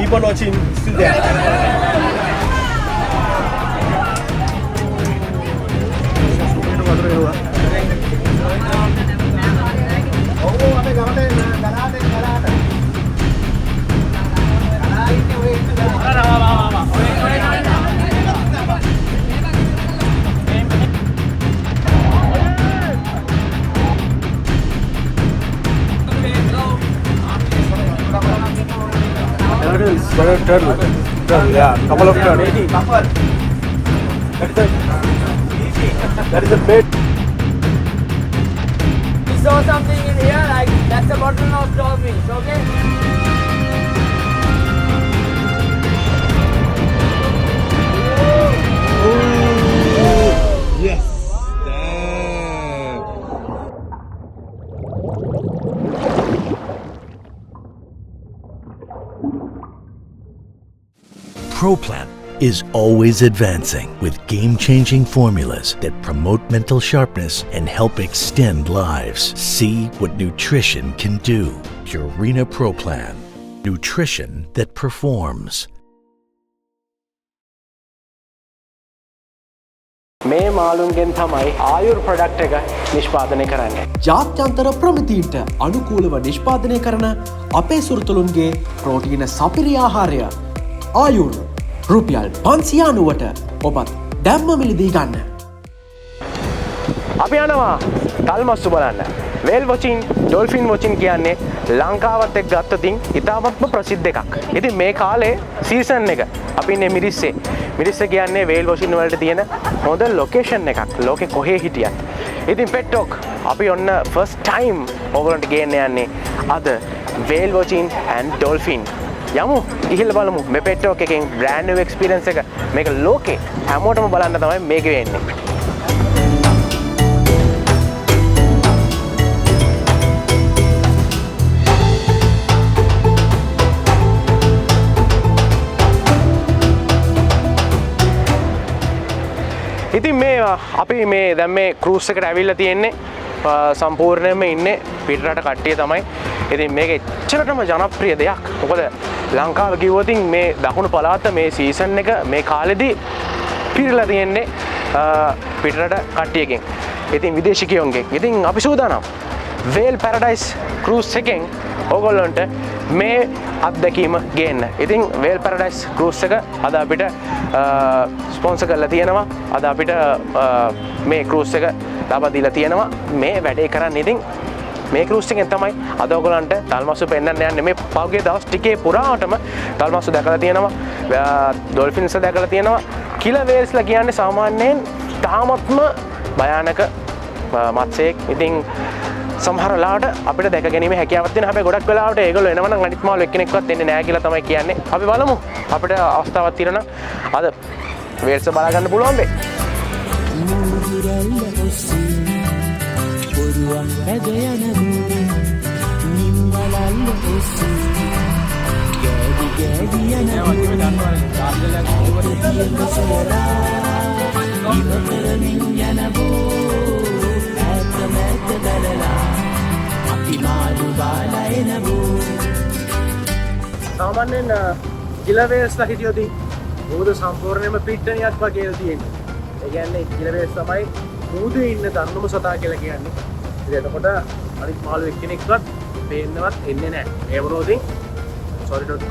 keep on watching still there. Turn, yeah, couple of turns. That is a bit. We saw something in here, like that's a bottle of dolphins, okay? Yes. ProPlan is always advancing with game-changing formulas that promote mental sharpness and help extend lives. See what nutrition can do. Purina ProPlan. Nutrition that performs. මේ මාළුන්ගෙන් තමයි ආයුර් product එක නිෂ්පාදනය කරන්නේ. ජාත්‍යන්තර ප්‍රමිතීන්ට අනුකූලව නිෂ්පාදනය කරන අපේ සුරතලුන්ගේ ප්‍රෝටීන සපිරි ආහාරය ආයුර් රුපියල් 590ට ඔබත් දැම්ම මිලදී ගන්න. අපි යනවා තල්මස්සු බලන්න. වේල් වොචින්, ඩොල්ෆින් වොචින් කියන්නේ ලංකාවත් එක්ක ගත්තොතින් ඉතාමත්ම ප්‍රසිද්ධ එකක්. ඉතින් මේ කාලේ සීසන් එක අපි ඉන්නේ මිරිස්සේ. මිරිස්සේ කියන්නේ වේල් වොචින් වලට තියෙන හොඳ ලොකේෂන් එකක්. ලෝකේ කොහේ හිටියත්. ඉතින් පෙට් ටොක් අපි ඔන්න ෆස්ට් ටයිම් ඕගොල්ලන්ට ගේන්න යන්නේ අද වේල් වොචින් and ඩොල්ෆින්. යමු ගිහිල්ලා බලමු මේ පෙට් ටොක් එකෙන් බ්‍රෑන්ඩ් නිව් එක්ස්පීරියන්ස් එක මේක ලෝකේ හැමෝටම බලන්න තමයි මේක වෙන්නේ. ඉතින් මේ අපි මේ දැන් මේ ක්‍රූස් එකට ඇවිල්ලා තියෙන්නේ සම්පූර්ණයෙන්ම ඉන්නේ පිටරට කට්ටිය තමයි. ඉතින් මේක එච්චරටම ජනප්‍රිය දෙයක්. මොකද ලංකාව කිව්වොත් මේ දකුණු පළාත මේ සීසන් එක මේ කාලෙදී පිරලා තියෙන්නේ පිටරට කට්ටියකින්. ඉතින් විදේශිකයන්ගෙන්. ඉතින් අපි සූදානම් වේල් පැරඩයිස් ක්‍රූස් එකෙන් ඕගොල්ලන්ට මේ අත්දැකීම ගේන්න. ඉතින් වේල් පැරඩයිස් ක්‍රූස් එක අද අපිට ස්පොන්සර් කරලා තියෙනවා. අද අපිට මේ ක්‍රූස් එක ලබා දීලා තියෙනවා. මේ වැඩේ කරන්නේ ඉතින් මේ ක්‍රූස් එකෙන් තමයි අද ඔයගොල්ලන්ට තල්මස්සු පෙන්වන්න යන්නේ. මේ පහුගිය දවස් ටිකේ පුරාවටම තල්මස්සු දැකලා තියෙනවා. ඩොල්ෆින්ස් දැකලා තියෙනවා. කිලර් වේල්ස්ලා කියන්නේ සාමාන්‍යයෙන් තාමත්ම භයානක මත්ස්‍යයෙක්. ඉතින් සමහර වෙලාවට අපිට දැක ගැනීම හැකියාවක් තියෙන හැබැයි ගොඩක් වෙලාවට ඒගොල්ලෝ එනවා නම් අනිත් මාළු එක්කෙනෙක්වත් එන්නේ නැහැ කියලා තමයි කියන්නේ. අපි බලමු අපිට අවස්ථාවක් තියෙනවා අද වේල්ස් බලා ගන්න පුළුවන් වෙයි. සාමාන්‍යයෙන් කිලර් වේල්ස්ලා හිටියොත් මොකද සම්පූර්ණයෙන්ම පිට්ටනියක් වගේ තියෙන්නේ. ඒ කියන්නේ කිලර් වේල්ස් තමයි මුහුදේ ඉන්න දරුණුම සතා කියලා කියන්නේ. ඉතින් එතකොට අනිත් මාළු එක්කෙනෙක්වත් පේන්නවත් එන්නේ නැහැ. ඒ වුණොත් sorry not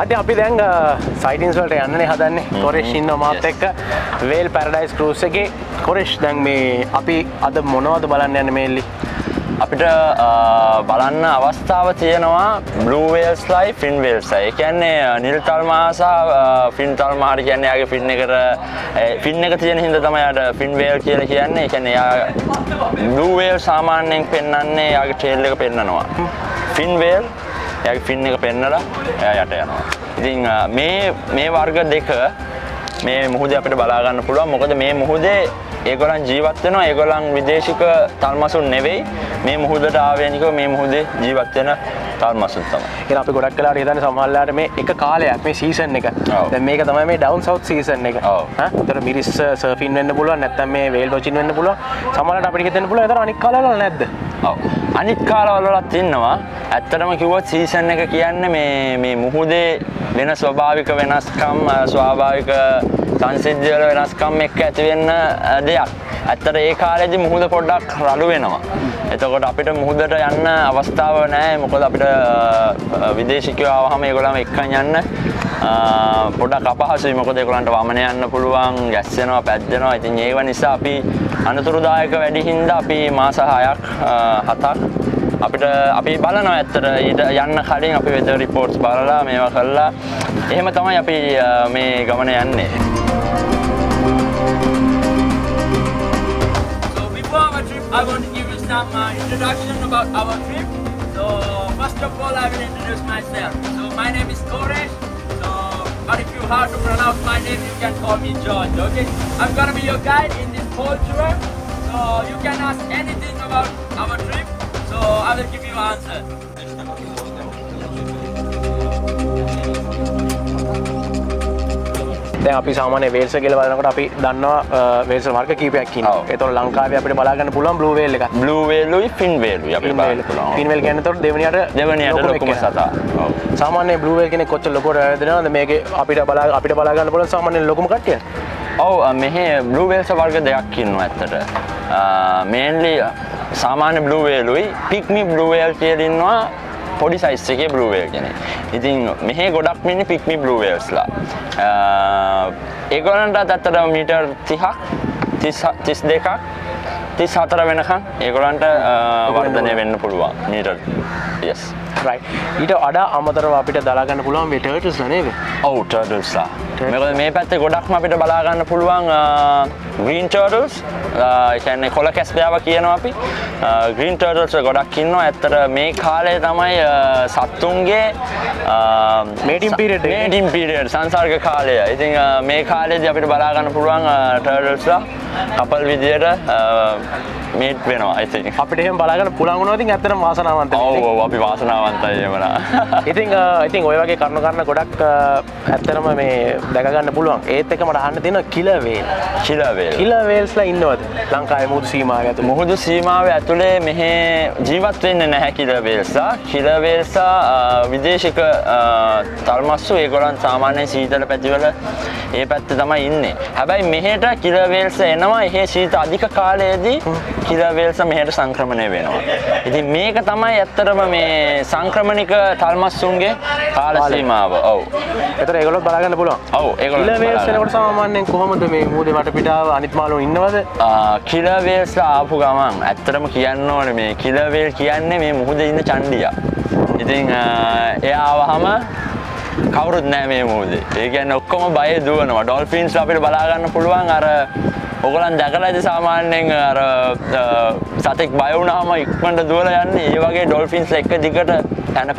අද අපි දැන් සයිටින්ස් වලට යන්නනේ හදන්නේ. කොරෙෂ් ඉන්නවා මාත් එක්ක වේල් පැරඩයිස් ක්‍රූස් එකේ. කොරෙෂ් දැන් මේ අපි අද මොනවද බලන්න යන්නේ මේල්ලි? අපිට බලන්න අවස්ථාව තියෙනවා බ්ලූ වේල්ස් ලයි ෆින් වේල්ස් ලයි. ඒ කියන්නේ නිල් තල්මා සහ ෆින් තල්මා හරි කියන්නේ යාගේ ෆින් එක තියෙන හින්දා තමයි යාට ෆින් වේල් කියලා කියන්නේ. ඒ කියන්නේ යා බ්ලූ වේල් සාමාන්‍යයෙන් පෙන්වන්නේ යාගේ ටේල් එක පෙන්නනවා. ෆින් වේල් යාගේ ෆින් එක පෙන්නලා එයා යට යනවා. ඉතින් මේ වර්ග දෙක මේ මුහුදේ අපිට බලා ගන්න පුළුවන්. මොකද මේ මුහුදේ ඒගොල්ලන් ජීවත් වෙනවා. ඒගොල්ලන් විදේශික තල්මසුන් නෙවෙයි. මේ මුහුදට ආවේනිකව මේ මුහුදේ ජීවත් වෙන තල්මසුන් තමයි. ඒක අපි ගොඩක් වෙලාවට හිතන්නේ සමහරලාට මේ එක කාලයක් මේ සීසන් එක. දැන් මේක තමයි මේ ඩවුන් සවුත් සීසන් එක. ඈ ඒතර මිරිස් සර්ෆින් වෙන්න පුළුවන් නැත්නම් මේ වේල් වොචින් වෙන්න පුළුවන්. සමහරලාට අපිට හිතෙන්න පුළුවන් ඒතර අනික් කාලවල නැද්ද? ඔව්. අනිත් කාලවල වලත් ඉන්නවා. ඇත්තටම කිව්වොත් සීසන් එක කියන්නේ මේ මුහුදේ වෙන ස්වභාවික වෙනස්කම් ස්වාභාවික සංසිද්ධිවල වෙනස්කම් එක්ක ඇති වෙන්න දෙයක්. ඇත්තට ඒ කාලේදී මුහුද පොඩ්ඩක් රළු වෙනවා. එතකොට අපිට මුහුදට යන්න අවස්ථාව නැහැ. මොකද අපිට විදේශිකයෝ ආවහම ඒගොල්ලන්ව එක්කන් යන්න පොඩ්ඩක් අපහසුයි. මොකද ඒගොල්ලන්ට වමන යන්න පුළුවන්, ගැස්සෙනවා, පැද්දෙනවා. ඉතින් ඒව නිසා අපි අනතුරුදායක වැඩි හින්දා අපි මාස 6ක් 7ක් අපි බලනවා ඇත්තට ඊට යන්න කලින් අපි වෙදර් රිපෝට්ස් බලලා මේවා කරලා එහෙම තමයි අපි මේ ගමන යන්නේ. So before our trip, I want to give you some introduction about our trip. So first of all, I will introduce myself. So my name is Koresh. So, but if you have to pronounce my name, you can call me George. Okay? I'm gonna be your guide in this whole tour. So you can ask anything about our trip. So I will give you an answer. දැන් අපි සාමාන්‍ය Wales කියලා බලනකොට අපි දන්නවා Wales වර්ග කීපයක් ඉන්නවා. ඒතකොට ලංකාවේ අපිට බලා ගන්න පුළුවන් බ්ලූ වේල් එකක්. බ්ලූ වේලුයි ෆින් වේලුයි අපිට බලන්න පුළුවන්. ෆින් වේල් කියන්නේ ඒතකොට දෙවෙනියට ලොකුම සතා. ඔව්. සාමාන්‍ය බ්ලූ වේල් කෙනෙක් කොච්චර ලොකුවට වැදෙනවද මේකේ අපිට බලා ගන්න පුළුවන් සාමාන්‍ය ලොකුම කට්ටිය? ඔව් මෙහි බ්ලූ වේල්ස් වර්ග දෙකක් ඉන්නවා ඇත්තට. මේන්ලි සාමාන්‍ය බ්ලූ වේලුයි පික්මි බ්ලූ වේල් කියලා ඉන්නවා. පොඩි සයිස් එකේ බ්ලූ වේල් කෙනෙක්. ඉතින් මෙහි ගොඩක් ඉන්නේ පික්මි බ්ලූ වේල්ස්ලා. ඒගොල්ලන්ට ඇත්තටම මීටර් 30ක් 32ක් 34 වෙනකන් ඒගොල්ලන්ට වර්ධනය වෙන්න පුළුවන් මීටර්. yes right. ඊට වඩා අමතරව අපිට දලා ගන්න පුළුවන් මේ ටර්ටල්ස්ලා නේද? ඔව් ටර්ටල්ස්ලා. මොකද මේ පැත්තේ ගොඩක්ම අපිට බලා ගන්න පුළුවන් green turtles. ඒ කියන්නේ කොළ කැස්බෑව කියනවා අපි. green turtles ගොඩක් ඉන්නවා. ඇත්තට මේ කාලේ තමයි සත්තුන්ගේ mating period එක. mating period සංසර්ග කාලය. ඉතින් මේ කාලේදී අපිට බලා ගන්න පුළුවන් turtles කපල් විදියට මේට් වෙනවා. I think අපිට එහෙම බලා ගන්න පුළුවන් වුණා ඉතින් ඇත්තටම වාසනාවන්තයි. ඔව් අපි වාසනාවන්තයි එහෙමනා. ඉතින් ඔය වගේ කරුණු කරන ගොඩක් ඇත්තටම මේ දැක ගන්න පුළුවන්. ඒත් එක මට අහන්න තියෙනවා කිලර් වේල්. කිලර් වේල්ස්ලා ඉන්නවද ලංකාවේ මුහුදු සීමාවේ ඇතුළේ? මුහුදු සීමාවේ ඇතුළේ මෙහි ජීවත් වෙන්නේ නැහැ කිලර් වේල්ස්ලා. කිලර් වේල්ස්ලා විදේශික තල්මස්සු ඒගොල්ලන් සාමාන්‍යයෙන් සීතල පැතිවල ඒ පැත්තේ තමයි ඉන්නේ. හැබැයි මෙහෙට කිලර් වේල්ස් එනවා. එහේ සීත අධික කාලයේදී කිලර් වේල්ස් මෙහෙට සංක්‍රමණය වෙනවා. ඉතින් මේක තමයි ඇත්තටම මේ සංක්‍රමණික තල්මස්සුන්ගේ කාල සීමාව. ඔව්. ඒතර ඒගොල්ලෝ බලා ගන්න පුළුවන්. ඔව් ඒගොල්ලෝ කිලර් වේල්ස් එනකොට සාමාන්‍යයෙන් කොහොමද මේ මුහුදේ වටපිටාව අනිත් මාළුවෝ ඉන්නවද? කිලර් වේල්ස්ලා ආපු ගමන් ඇත්තටම කියන්න ඕනේ මේ කිලර් වේල් කියන්නේ මේ මුහුදේ ඉන්න චණ්ඩියා. ඉතින් එයා ආවහම කවුරුත් නැහැ මේ මුහුදේ. ඒ කියන්නේ ඔක්කොම බය දුවනවා. ඩොල්ෆින්ස් අපිට බලා ගන්න පුළුවන් අර ඔයගොල්ලන් දැකලාද සාමාන්‍යයෙන් අර සතෙක් බය වුණාම ඉක්මනට දුවලා යන්නේ. ඒ වගේ ඩොල්ෆින්ස් එක දිගට පැන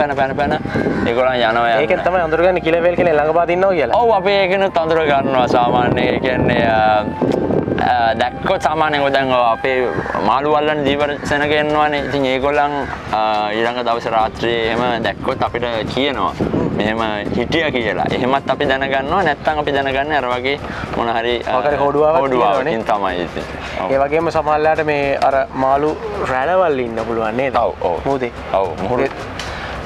ඒගොල්ලන් යනවා. ඒකෙන් තමයි අඳුරගන්නේ කිලර් වේල් කෙනෙක් ළඟපාත ඉන්නවා කියලා. ඔව් අපි ඒකෙනුත් අඳුර ගන්නවා සාමාන්‍යයෙන්. ඒ කියන්නේ දැක්කොත් සාමාන්‍යයෙන් ඔය දැන් අපේ මාළු වල්ලන ජීවසෙනක එන්නවනේ. ඉතින් ඒගොල්ලන් ඊළඟ දවසේ රාත්‍රියේ එහෙම දැක්කොත් අපිට කියනවා මෙහෙම හිටියා කියලා. එහෙමත් අපි දැනගන්නවා. නැත්නම් අපි දැනගන්නේ අර වගේ මොන හරි හොඩුවාවකින් තමයි ඉතින්. ඒ වගේම සමහරලාට මේ අර මාළු රැළවල් ඉන්න පුළුවන් නේද? ඔව් ඔව්. මුහුදේ. ඔව් මුහුදේ.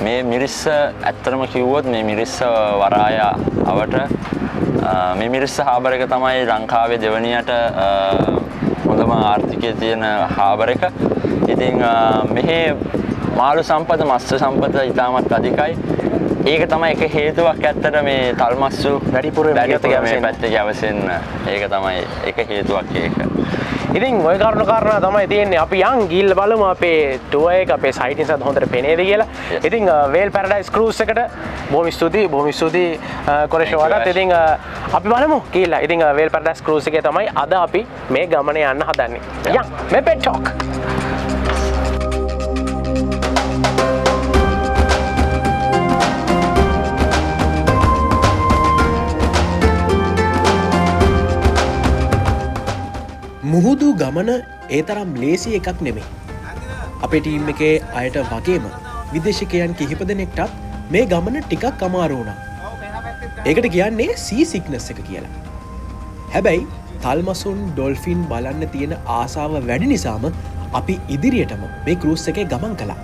මේ මිරිස්ස ඇත්තටම කිව්වොත් මේ මිරිස්ස වරාය අවට මේ මිරිස්ස හාබර් එක තමයි ලංකාවේ දෙවනියට හොඳම ආර්ථිකය තියෙන හාබර් එක. ඉතින් මෙහි මාළු සම්පත මත්ස්‍ය සම්පත ඉතාමත් අධිකයි. ඒක තමයි එක හේතුවක් ඇත්තට මේ තල්මස්සු වැඩිපුර මේ පැත්තේ ගැවසෙන්න. ඒක තමයි එක හේතුවක් ඒක. ඉතින් ওই කාරණා තමයි තියෙන්නේ. අපි යන් ගිහිල්ලා බලමු අපේ ටුවර් එක අපේ සයිටින්ස් අද හොඳට පේනේද කියලා. ඉතින් වේල් පැරඩයිස් ක්‍රූස් එකට බොහොම ස්තුතියි කොරේෂ් වලට. ඉතින් අපි බලමු ගිහිල්ලා. ඉතින් වේල් පැරඩයිස් ක්‍රූස් එකේ තමයි අද අපි මේ ගමන යන්න හදන්නේ. යන් මේ පෙට් ටොක්. ගමන ඒ තරම් ලේසි එකක් නෙමෙයි. අපේ ටීම් එකේ අයට වගේම විදේශිකයන් කිහිප දෙනෙක්ටත් මේ ගමන ටිකක් අමාරු වුණා. ඒකට කියන්නේ සී සික්නස් එක කියලා. හැබැයි තල්මසුන් ඩොල්ෆින් බලන්න තියෙන ආසාව වැඩි නිසාම අපි ඉදිරියටම මේ කරූස් එකේ ගමන් කළා.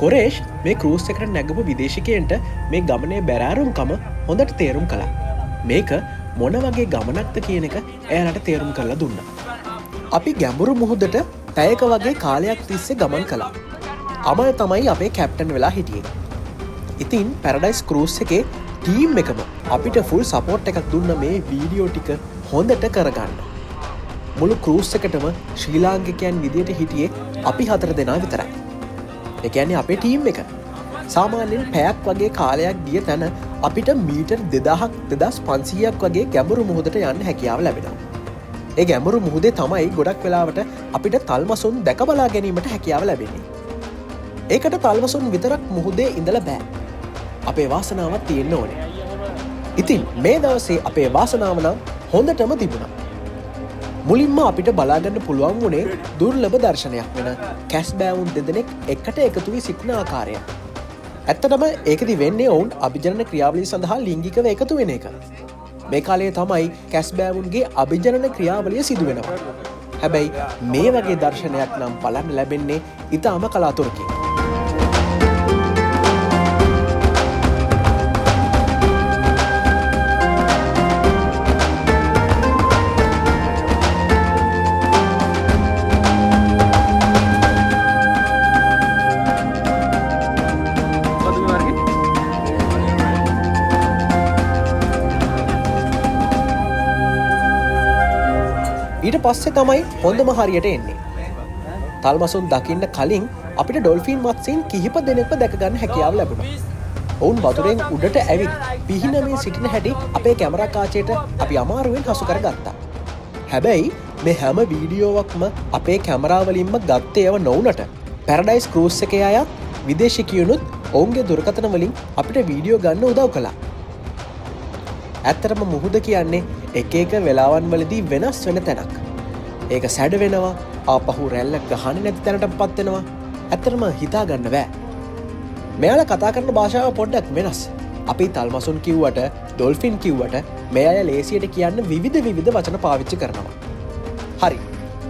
කොරේෂ් මේ කරූස් එකට නැගපු විදේශිකයන්ට මේ ගමනේ බැරෑරුම්කම හොඳට තේරුම් කළා. මේක මොන වගේ ගමනක්ද කියන එක එයාලට තේරුම් කරලා දුන්නා. අපි ගැඹුරු මුහුදට පැයක වගේ කාලයක් තිස්සේ ගමන් කළා. අමල් තමයි අපේ කැප්ටන් වෙලා හිටියේ. ඉතින් පැරඩයිස් කරූස් එකේ ටීම් එකම අපිට ෆුල් සපෝට් එකක් දුන්න මේ වීඩියෝ ටික හොඳට කරගන්න. මුළු කරූස් එකටම ශ්‍රී ලාංකිකයන් විදියට හිටියේ අපි 4 දෙනා විතරයි. ඒ කියන්නේ අපේ ටීම් එක. සාමාන්‍යයෙන් පැයක් වගේ කාලයක් ගිය තැන අපිට මීටර් 2500ක් වගේ ගැඹුරු මුහුදට යන්න හැකියාව ලැබෙනවා. ඒ ගැඹුරු මුහුදේ තමයි ගොඩක් වෙලාවට අපිට තල්මසුන් දැක බලා ගැනීමට හැකියාව ලැබෙන්නේ. ඒකට තල්මසුන් විතරක් මුහුදේ ඉඳලා බෑ. අපේ වාසනාවක් තියෙන්න ඕනේ. ඉතින් මේ දවසේ අපේ වාසනාව නම් හොඳටම තිබුණා. මුලින්ම අපිට බලාගන්න පුළුවන් වුණේ දුර්ලභ දර්ශනයක් වෙන කැස්බෑවුන් දෙදෙනෙක් එකට එකතු වී සිටින ආකාරය. ඇත්තටම ඒකෙදි වෙන්නේ ඔවුන් අභිජනන ක්‍රියාවලිය සඳහා ලිංගිකව එකතු වෙන එක. මේ කාලයේ තමයි කැස්බෑවුන්ගේ අභිජනන ක්‍රියාවලිය සිදු වෙනවා. හැබැයි මේ වගේ දර්ශනයක් නම් බලන්න ලැබෙන්නේ ඉතාම කලාතුරකින්. ඊට පස්සේ තමයි හොඳම හරියට එන්නේ. තල්මසුන් දකින්න කලින් අපිට ඩොල්ෆින් මත්සීන් කිහිප දෙනෙක්ව දැක ගන්න හැකියාව ලැබුණා. ඔවුන් වතුරෙන් උඩට ඇවිත් පිහිනමින් සිටින හැටි අපේ කැමරා කාචයට අපි අමාරුවෙන් හසු කරගත්තා. හැබැයි මේ හැම වීඩියෝවක්ම අපේ කැමරා වලින්ම ගත්ත ඒවා නොවුනට පැරඩයිස් කරූස් එකේ අයත් විදේශිකයනුත් ඔවුන්ගේ දුරකථන වලින් අපිට වීඩියෝ ගන්න උදව් කළා. ඇත්තරම මුහුද කියන්නේ එක එක වෙලාවන් වලදී වෙනස් වෙන තැනක්. ඒක සැඩ වෙනවා, ආපහු රැල්ල ගහන්නේ නැති තැනට පත් වෙනවා. ඇත්තරම හිතා ගන්න බෑ. මෙයාලා කතා කරන භාෂාව පොඩ්ඩක් වෙනස්. අපි තල්මසුන් කිව්වට, ඩොල්ෆින් කිව්වට මේ අය ලේසියට කියන්න විවිධ වචන පාවිච්චි කරනවා. හරි.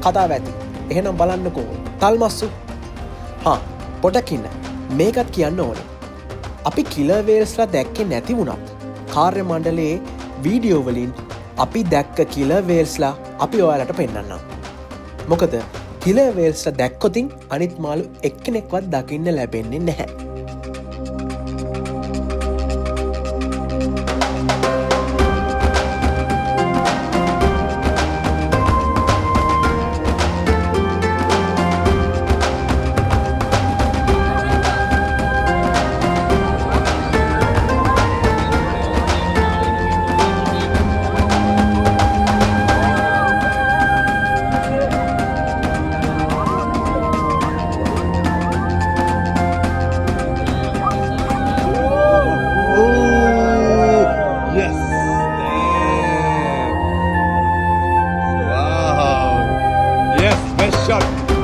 කතාව ඇති. එහෙනම් බලන්නකෝ. තල්මස්සු. පොඩක් ඉන්න. මේකත් කියන්න ඕනේ. අපි කිලර් වේල්ස්ලා දැක්කේ නැති වුණත් කාර්ය මණ්ඩලයේ වීඩියෝ වලින් අපි දැක්ක කිලර් වේල්ස්ලා අපි ඔයාලට පෙන්නන්නම්. මොකද කිලර් වේල්ස්ලා දැක්කොතින් අනිත් මාළු එක්කෙනෙක්වත් දකින්න ලැබෙන්නේ නැහැ.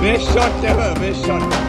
Best shot ever, best shot.